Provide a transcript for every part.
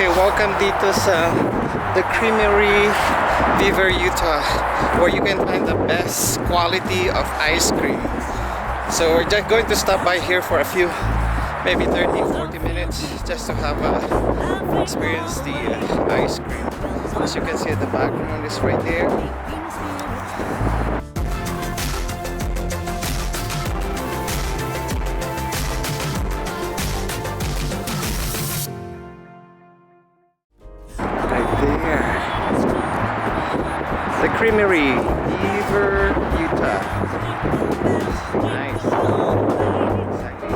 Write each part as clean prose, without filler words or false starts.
Okay, welcome dito sa the Creamery-Beaver, Utah, where you can find the best quality of ice cream. So we're just going to stop by here for a few, maybe 30-40 minutes, just to have experience the ice cream. As you can see, the background is right there. The Creamery-Beaver, Utah. Nice. Exactly.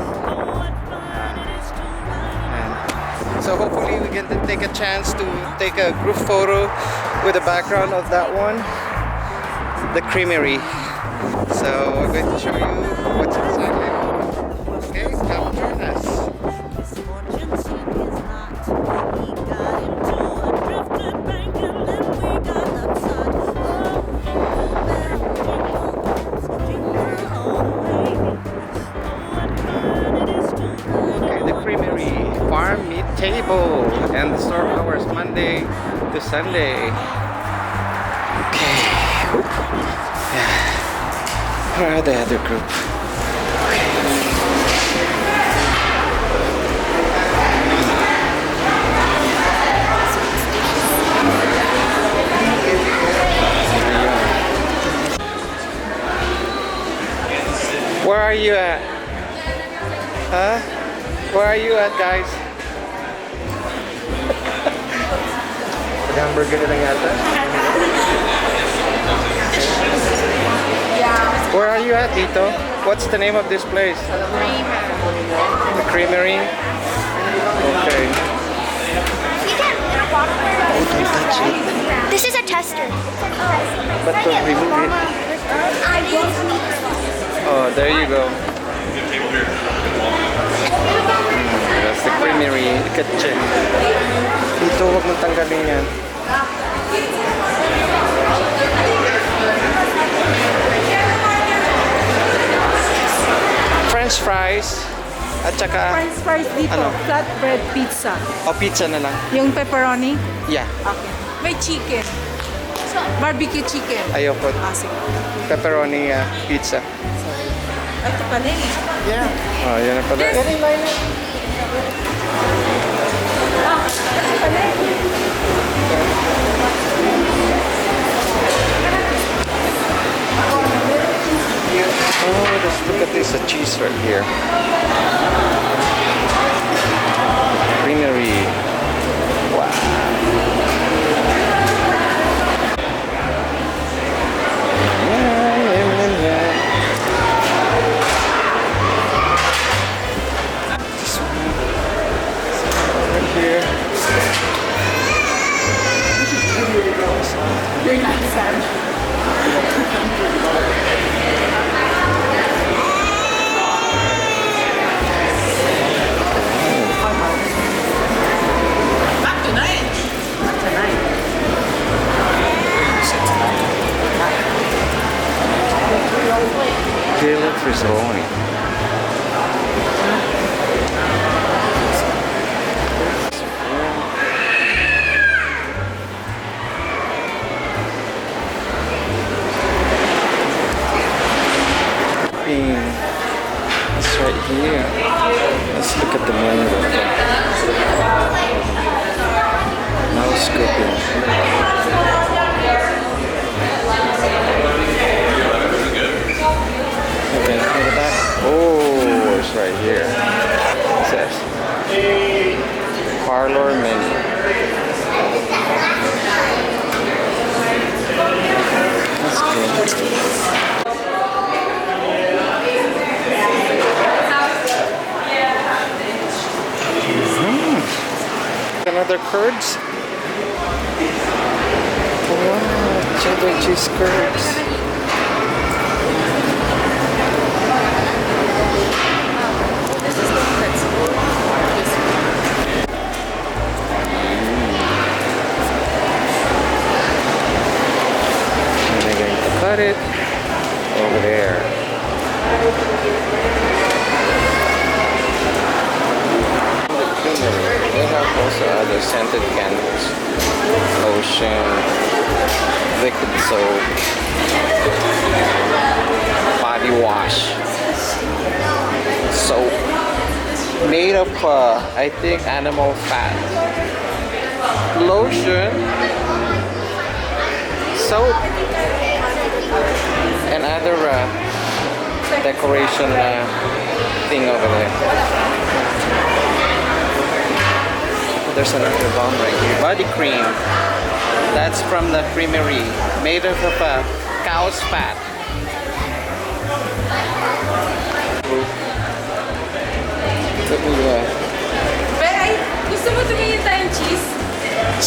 And so hopefully we can take a chance to take a group photo with the background of that one, the Creamery. So we're going to show you what's inside here. Okay, come join us. Farm meat table, and the store hours Monday to Sunday. Okay. Yeah. Where are the other group? Okay. Where are you at? Huh? Where are you at, guys? Hamburger na lang yata. Where are you at, Tito? What's the name of this place? The Creamery? Okay. Oh, don't touch it. This is a tester. But don't remove it. Oh, there you go. That's the Creamery kitchen. Dito, huwag mong tanggalin yan. French fries at saka French fries dito, ano? flatbread pizza. O pizza na lang. Yung pepperoni? Yeah. Okay. May chicken. Barbecue chicken. Ayoko. Sige. Pepperoni pizza. Ito pala eh. Yeah. Oh, yan na pala. Ito pala eh. Oh, just look at this, a cheese right here. Creamery. Wow. This one. Right here. You're not sad. Grilled Frizzoni. It's right here. Let's look at the menu. Now scooping. Okay, look at that. Oh, it's right here. It says parlor menu. That's good. Another curds. Wow, cheddar cheese curds. Cut it over there. They have also other scented candles, lotion, liquid soap, body wash, soap made of I think animal fat, lotion, soap, and other decoration thing over there. There's another bomb right here. Body cream. That's from the Creamery. Made of cow's fat. Look at that. Pero ay, gusto mo tumingin tayong cheese?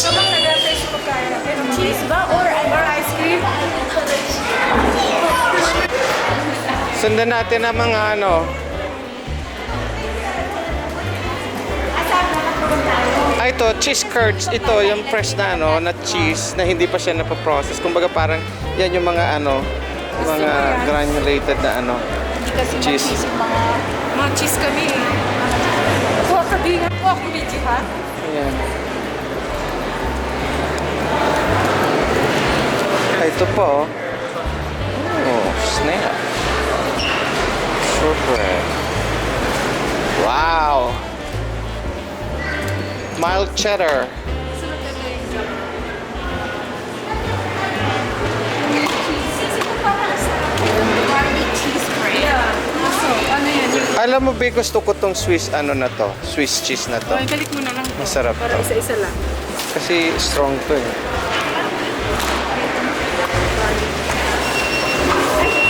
Habang nag-antay sa pagkain natin. Cheese ba? Or ice cream? Sundan natin ang mga ano. Ito, cheese curds. Ito, yung fresh na ano, na cheese na hindi pa siya napaprocess. Kumbaga parang yan yung mga ano, mga granulated na ano, cheese. Mga cheese kami eh. Kuha ka din. Kuha ko video ha? Ayan. Ito po. Oh, snap. Shortbread. Wow. Mild cheddar. Alam mo ba, gusto ko tong Swiss ano na to, Swiss cheese na to. Okay, balik mo na lang. Masarap para to. isa-isa lang. Kasi strong to eh.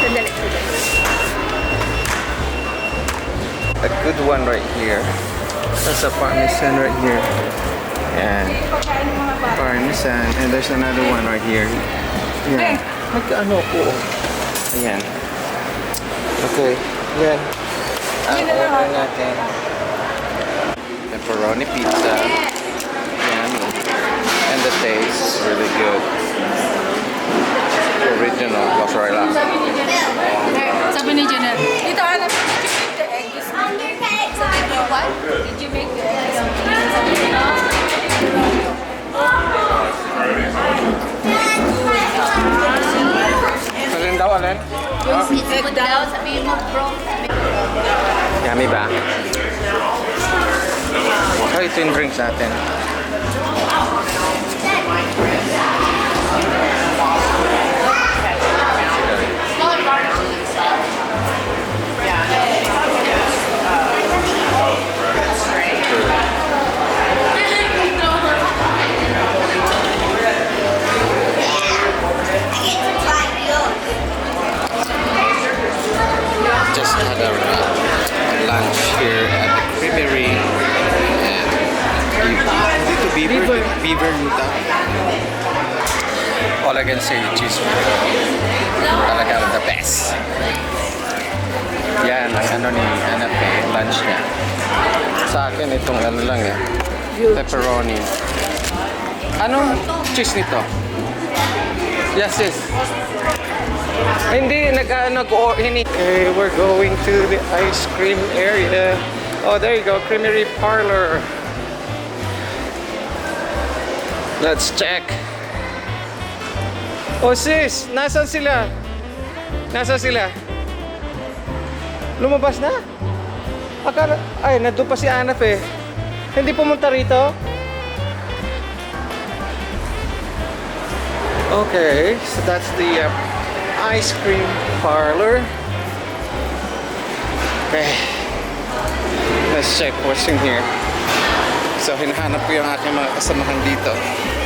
Sandali. A good one right here. That's a parmesan right here. And Pagkain ng mga bata. parmesan. And there's another one right here. Yan. Magkaano po. Ayan. Okay. Yan. Ang order natin. Pepperoni pizza. Yummy. And the taste is really good. Original mozzarella. Sabi ni Janelle, dito alam, did you make the egg this morning? So did you what? Did you make the egg this Alin daw, alin? Egg daw, sabihin mo bro. Yummy ba? Oh, ito yung drinks natin. Just had a lunch here at the Creamery and Beaver Utah. All I can say is cheese talaga the best. Yan ang ano ni Anak eh, lunch niya. Sa akin itong ano lang eh, pepperoni. Anong cheese nito? Yes, yes. Hindi, Okay, we're going to the ice cream area. Oh, there you go, Creamery Parlor. Let's check. Oh sis, nasan sila? Nasaan sila? Lumabas na? Akala, ay, nandun pa si Anaf eh. Hindi pumunta rito? Okay, so that's the ice cream parlor. Okay, let's check what's in here. So hinahanap ko yung aking mga kasamahan dito.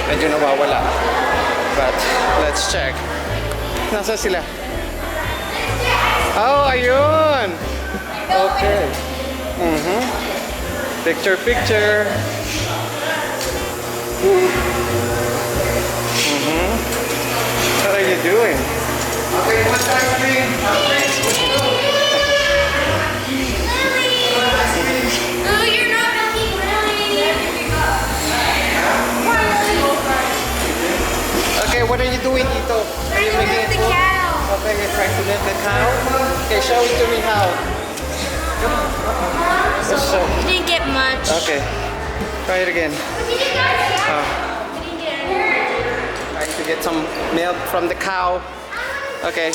Medyo nawawala. But let's check. Nasaan sila? Oh, ayun! Okay. Picture, picture. What are you doing? Okay, what's ice cream? No, you're not making Lily. Okay, what are you doing, Ito? Are you making The food? cow. Okay, you're trying to milk the cow? Okay, show it to me how. Come on. Let's show. Didn't get much. Okay. Try it again. Trying to get some milk from the cow. Okay.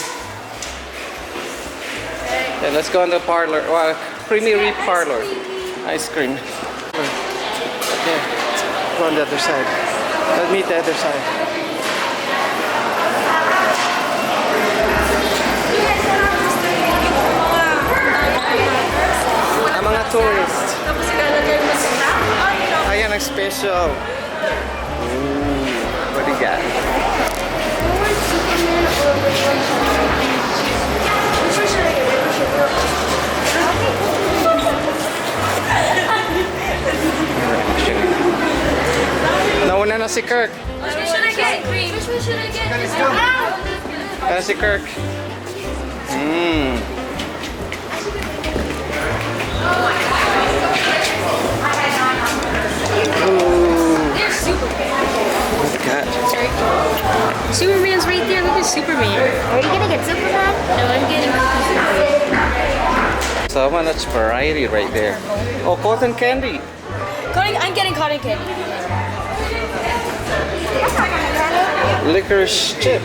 Then let's go in the parlor. Well, Creamery parlor. Ice cream. Okay. Go on the other side. Let's meet the other side. Ang mga tourists. Tapos ilalagay mo sa Ayan ang special. Ooh, what do you got? Nauna na si Kirk. Which one should I get? Which one should I get? Kaya si Kirk. They're super big. God. Superman's right there. Look at Superman. Are you gonna get Superman? No, I'm getting cookies. So much variety right there. Oh, cotton candy. I'm getting cotton candy. Licorice chip.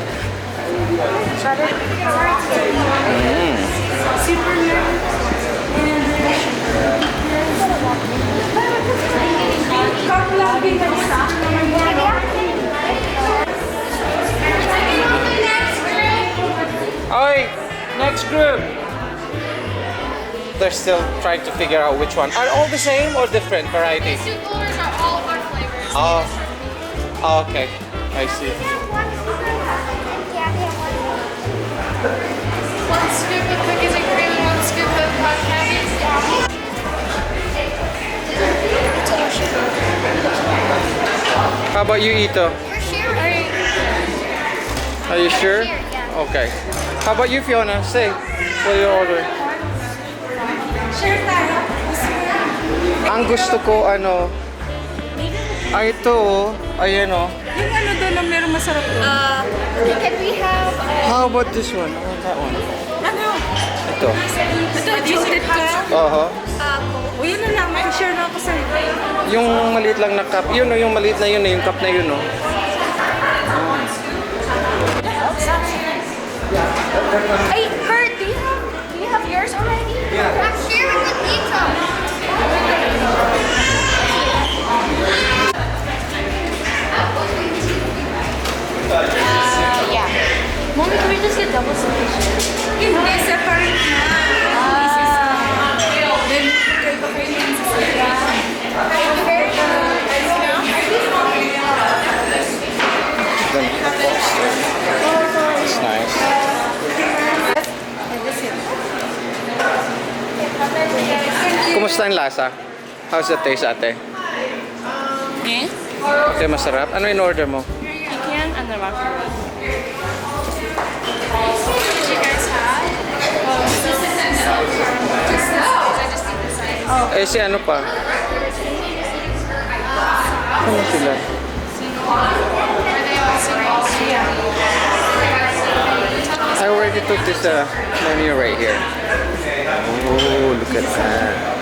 Oi, next group. They're still trying to figure out which one. Are all the same or different variety? These two colors are all our flavors. Oh, okay. I see. One scoop of cookies and cream and one scoop of cotton candies. How about you, Ito? We're sharing. Are you sure? Yeah. Okay. How about you, Fiona? Say, what do you order? Share tayo. Ang gusto ko, ano, ay ito, oh. Ayan, oh. Yung ano doon na meron masarap doon. Can we have How about this one? I want that one. Ano? Ito. Ito, toasted ka? Oho. O yun na lang, mag-share na ako sa'yo. Yung maliit lang na cup. Yun, oh, yung maliit na yun, yung cup na yun, oh. Hey, Kurt, do you have yours already? Yeah. I'm sharing with Ito. Yeah. Mommy, can we just get double solution? Hindi, separate na. Then, kayo ba kayo yung sasaya? It's nice. Kumusta ang lasa? How's the taste, ate? Eh? Okay, masarap. Ano in order mo? Pecan and the macaroni. Eh, si ano pa? Ano sila? I already took this menu right here. Oh, look at that.